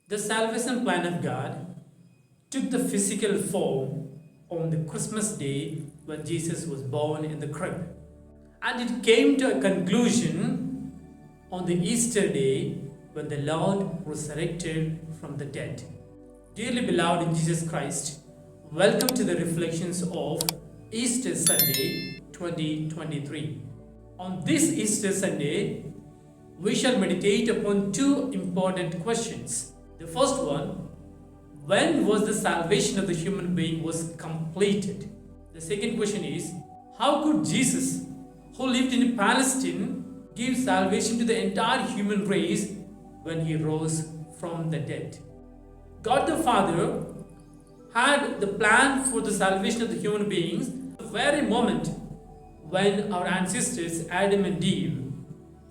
The salvation plan of God took the physical form on the Christmas day when Jesus was born in the crib. And it came to a conclusion on the Easter day when the Lord resurrected from the dead. Dearly beloved in Jesus Christ, welcome to the reflections of Easter Sunday 2023. On this Easter Sunday, we shall meditate upon two important questions. The first one, when was the salvation of the human being was completed? The second question is, how could Jesus, who lived in Palestine, give salvation to the entire human race when he rose from the dead? God the Father had the plan for the salvation of the human beings the very moment when our ancestors Adam and Eve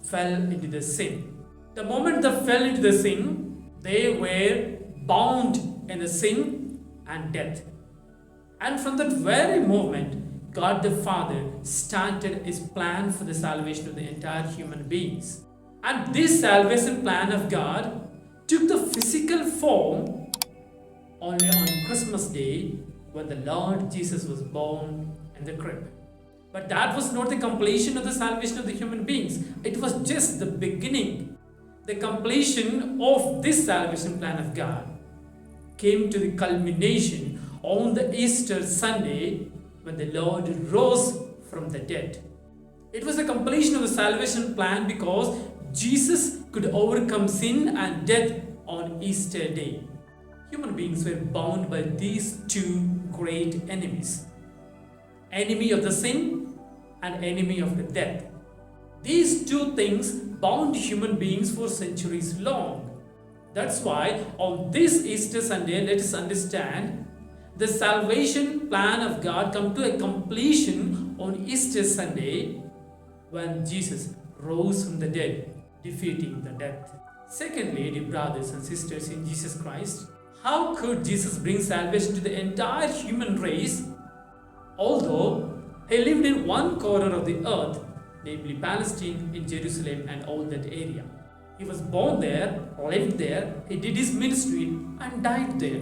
fell into the sin. The moment they fell into the sin, they were bound in the sin and death. And from that very moment, God the Father started his plan for the salvation of the entire human beings. And this salvation plan of God took the physical form only on Christmas Day when the Lord Jesus was born in the crib. But that was not the completion of the salvation of the human beings. It was just the beginning. The completion of this salvation plan of God came to the culmination on the Easter Sunday when the Lord rose from the dead. It was the completion of the salvation plan because Jesus could overcome sin and death on Easter Day. Human beings were bound by these two great enemies: enemy of the sin and enemy of the death. These two things bound human beings for centuries long. That's why on this Easter Sunday, let us understand the salvation plan of God come to a completion on Easter Sunday when Jesus rose from the dead, defeating the death. Secondly, dear brothers and sisters in Jesus Christ, how could Jesus bring salvation to the entire human race, although he lived in one corner of the earth, namely Palestine, in Jerusalem and all that area? He was born there, lived there, he did his ministry and died there,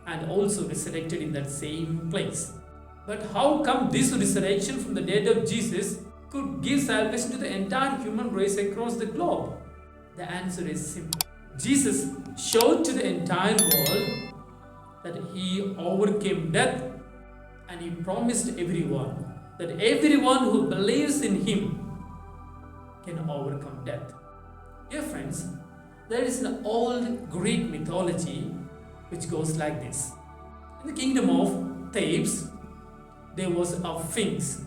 and also resurrected in that same place. But how come this resurrection from the dead of Jesus could give salvation to the entire human race across the globe? The answer is simple. Jesus showed to the entire world that he overcame death, and he promised everyone that everyone who believes in him can overcome death. Dear friends, there is an old Greek mythology which goes like this. In the kingdom of Thebes, there was a sphinx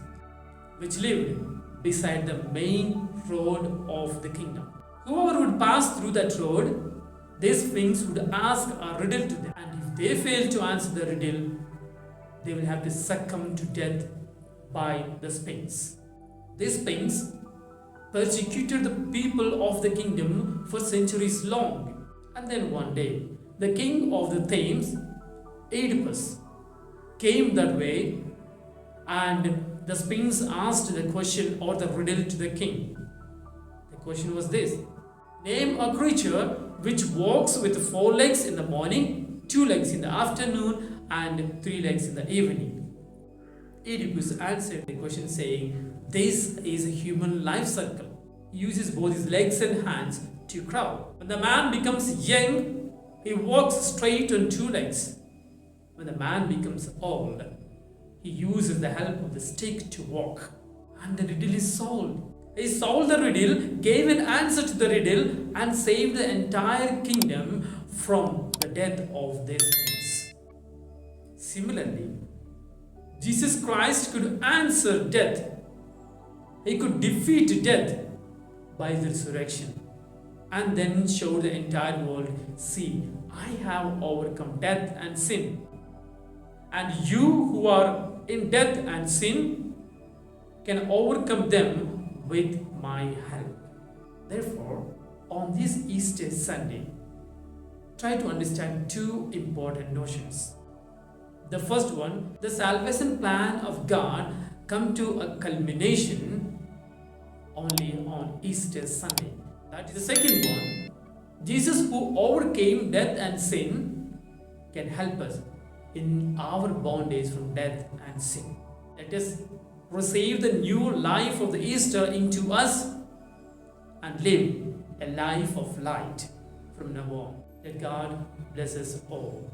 which lived beside the main road of the kingdom. Whoever would pass through that road, this sphinx would ask a riddle to them, and if they fail to answer the riddle, they will have to succumb to death by the sphinx. This sphinx persecuted the people of the kingdom for centuries long. And then one day, the king of the Thames, Oedipus, came that way, and the sphinx asked the question or the riddle to the king. The question was this: name a creature which walks with 4 legs in the morning, 2 legs in the afternoon, and 3 legs in the evening. Oedipus answered the question saying, this is a human life cycle. He uses both his legs and hands to crawl. When the man becomes young, he walks straight on 2 legs. When the man becomes old, he uses the help of the stick to walk. And the riddle is solved. He solved the riddle, gave an answer to the riddle, and saved the entire kingdom from the death of this sphinx. Similarly, Jesus Christ could answer death. He could defeat death by the resurrection and then show the entire world, see, I have overcome death and sin. And you who are in death and sin can overcome them with my help. Therefore, on this Easter Sunday, try to understand two important notions. The first one, the salvation plan of God come to a culmination only on Easter Sunday. That is the second one. Jesus, who overcame death and sin, can help us in our bondage from death and sin. Let us receive the new life of the Easter into us and live a life of light from now on. Let God bless us all.